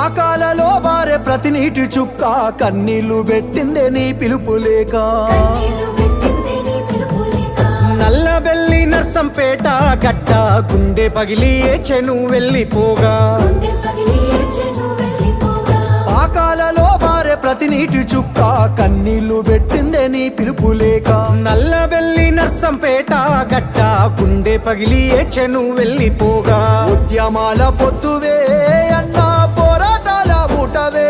పాకాలలో బారే ప్రతి నీటి చుక్క కన్నీళ్లు పెట్టిందే నీ పిలుపు లేక నల్లబెల్లి నర్సంపేట గట్ట గుండె పగిలి ఏడ్చెను వెళ్ళిపోగా పాకాలలో బారే ప్రతి నీటి చుక్క కన్నీళ్లు పెట్టిందే నీ పిలుపు లేక నల్లబెల్లి నర్సంపేట గట్ట గుండె పగిలి ఏడ్చెను వెళ్ళిపోగా ఉద్యమాల పొత్తువే అన్నా పోరాటాల ఊటవే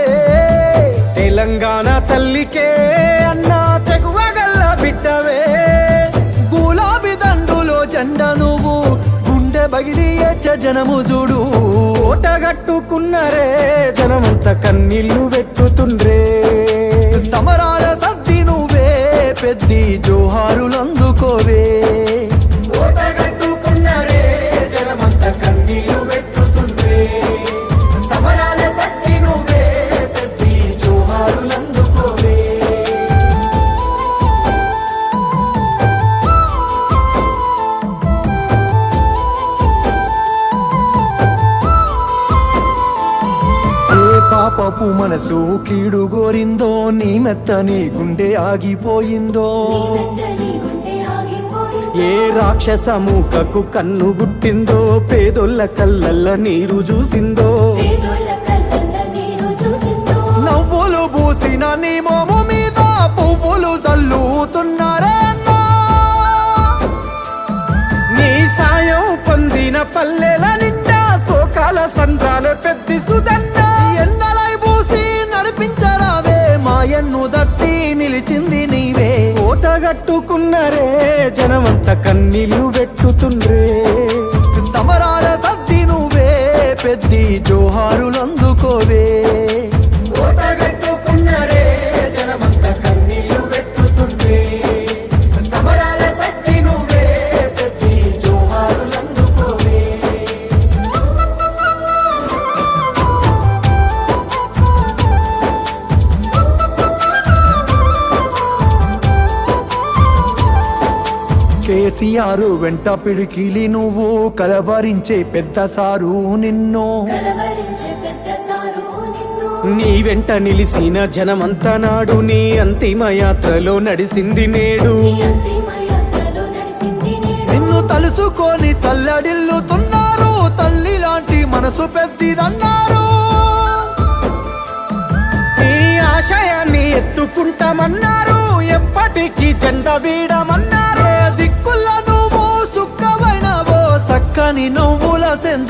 తెలంగాణ తల్లికే అన్నా తెగువగల్ల బిడ్డవే గులాబీ దండులో జెండ నువ్వు గుండె బగిలి ఏడ్చే జనము చూడు ఓటగట్టుకున్నరే జనమంత కన్నీళ్లు పెట్టుతుండ్రే సమరాల సద్ది నువ్వే పెద్ది జోహారులందుకోవే ఓటగట్టుకున్నరే జనమంత కన్నీళ్లు పెట్టుతుండ్రే సమరాల సద్ది నువ్వే పెద్ది జోహారులందుకోవే పాపపు మనసు కీడు గోరిందో నీ మెత్తని గుండె ఆగిపోయిందో ఏ రాక్షస మూకకు కన్ను గుట్టిందో పేదోళ్ళ కళ్ళల్ల నీరు చూసిందో నవ్వులు పూసిన నీ మోము మీద పువ్వులు చల్లుతున్నారే అన్నా నీ సాయం పొందిన పల్లెల నిండా సోకాల సంద్రాల పెద్ది సుదన్నా ఎన్నలై పూసి నడిపించరావే మాయన్ను దట్టి నిలిచింది నీవే ఓటగట్టుకున్నరే జనమంత కన్నీళ్లు పెట్టుతుండ్రే సమరాల సద్ది నువ్వే పెద్ది జోహారులందుకోవే ఓటగట్టుకున్నరే జనమంత కన్నీళ్లు పెట్టుతుండ్రే సమరాల సద్ది నువ్వే పెద్ది జోహారులందుకోవే కేసీఆర్ వెంట పిడికిలి నువ్వు కలవరించే పెద్ద సారు నిన్ను నీ వెంట నిలిసిన జనమంతా నాడు నీ అంతిమ యాత్రలో నడిసింది నేడు నిన్ను తలుసుకొని తల్లడిల్లుతున్నారు తల్లి లాంటి మనసు పెద్దిదన్నారు నీ ఆశయాన్ని ఎత్తుకుంటామన్నారు ఎప్పటికీ జెండా వీడమన్నారు దిక్కుల నువ్వు సుక్కవైనవో సక్కని నువ్వుల సెందు